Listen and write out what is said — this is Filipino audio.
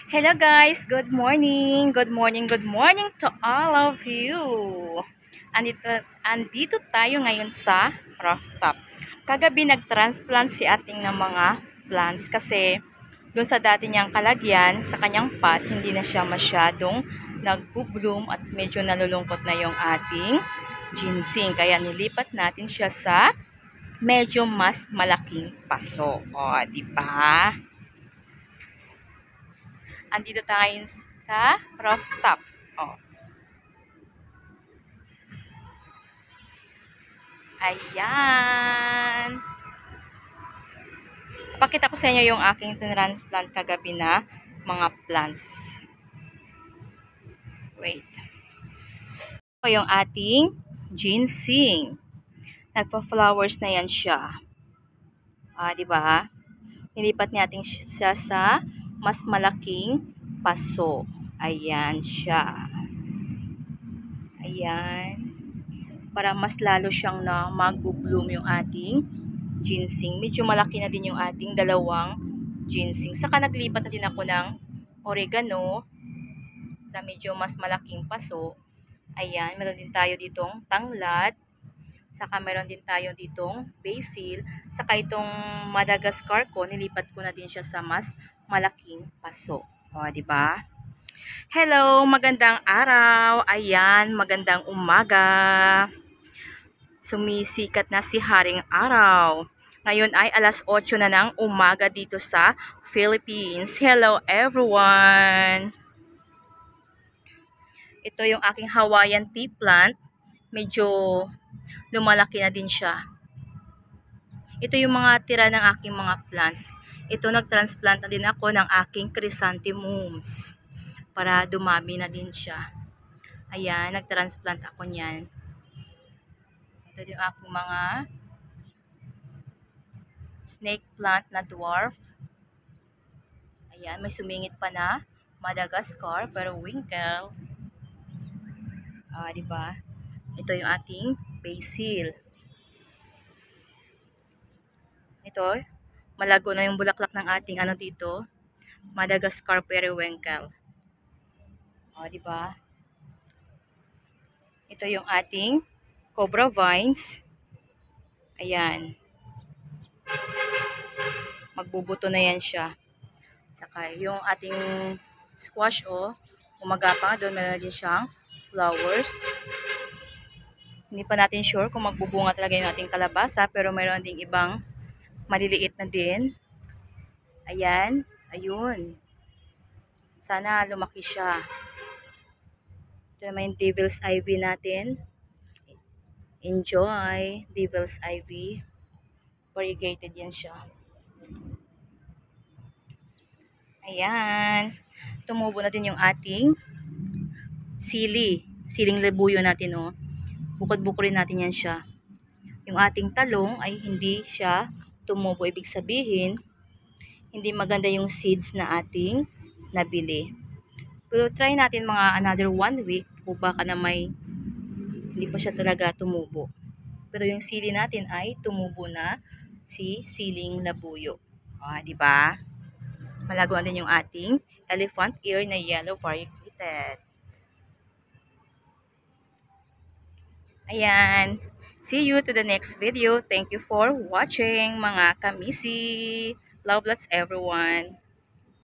Hello guys, good morning. Good morning, good morning to all of you. Andito tayo ngayon sa rooftop. Kagabi nag-transplant si ating ng mga plants kasi doon sa dati niyang kalagyan, sa kanyang pot, hindi na siya masyadong nagbo-bloom at medyo nalulungkot na yung ating ginseng. Kaya nilipat natin siya sa medyo mas malaking paso. O, di ba? Andito tayo sa rooftop. Oh. Ayan. Pakita ko sa inyo yung aking transplant kagabi na mga plants. Wait. Ito yung ating ginseng. Nagpa-flowers na yan siya. Di ba? Nilipat natin siya sa mas malaking paso. Ayan siya. Ayan. Para mas lalo siyang na mag-bloom yung ating ginseng. Medyo malaki na din yung ating dalawang ginseng. Saka naglipat na din ako ng oregano sa medyo mas malaking paso. Ayan, meron din tayo ditong tanglad. Saka meron din tayo ditong basil. Saka itong Madagascar ko, nilipat ko na din siya sa mas malaking paso. O, diba? Hello, magandang araw. Ayan, magandang umaga. Sumisikat na si Haring Araw. Ngayon ay alas 8 na ng umaga dito sa Philippines. Hello everyone! Ito yung aking Hawaiian tea plant. Medyo lumalaki na din siya. Ito yung mga tira ng aking mga plants. Ito nagtransplant na din ako ng aking chrysanthemums para dumami na din siya. Ayan, nagtransplant ako niyan. Ito yung aking mga snake plant na dwarf. Ayan, may sumingit pa na Madagascar pero winkle. Diba? Ito yung ating basil. Ito, malago na yung bulaklak ng ating ano dito, Madagascar periwinkle. Diba? Ito yung ating cobra vines. Ayan. Magbubuto na yan siya. Saka yung ating squash, umagapang doon, meron din siyang flowers. Hindi pa natin sure kung magbubunga talaga yung ating kalabasa, pero mayroon ding ibang maliliit na din. Ayan, ayun. Sana lumaki siya. Ito naman yung devil's ivy natin. Enjoy, devil's ivy. Variegated yan siya. Ayan. Tumubo na din yung ating siling labuyo natin, Bukod-bukod rin natin yan siya. Yung ating talong ay hindi siya tumubo. Ibig sabihin, hindi maganda yung seeds na ating nabili. Pero try natin mga another 1 week o baka na hindi pa siya talaga tumubo. Pero yung sili natin ay tumubo na si siling labuyo. Di ba? Malaguan din yung ating elephant ear na yellow variegated. Ayan. See you to the next video. Thank you for watching mga kamisi. Love lots everyone.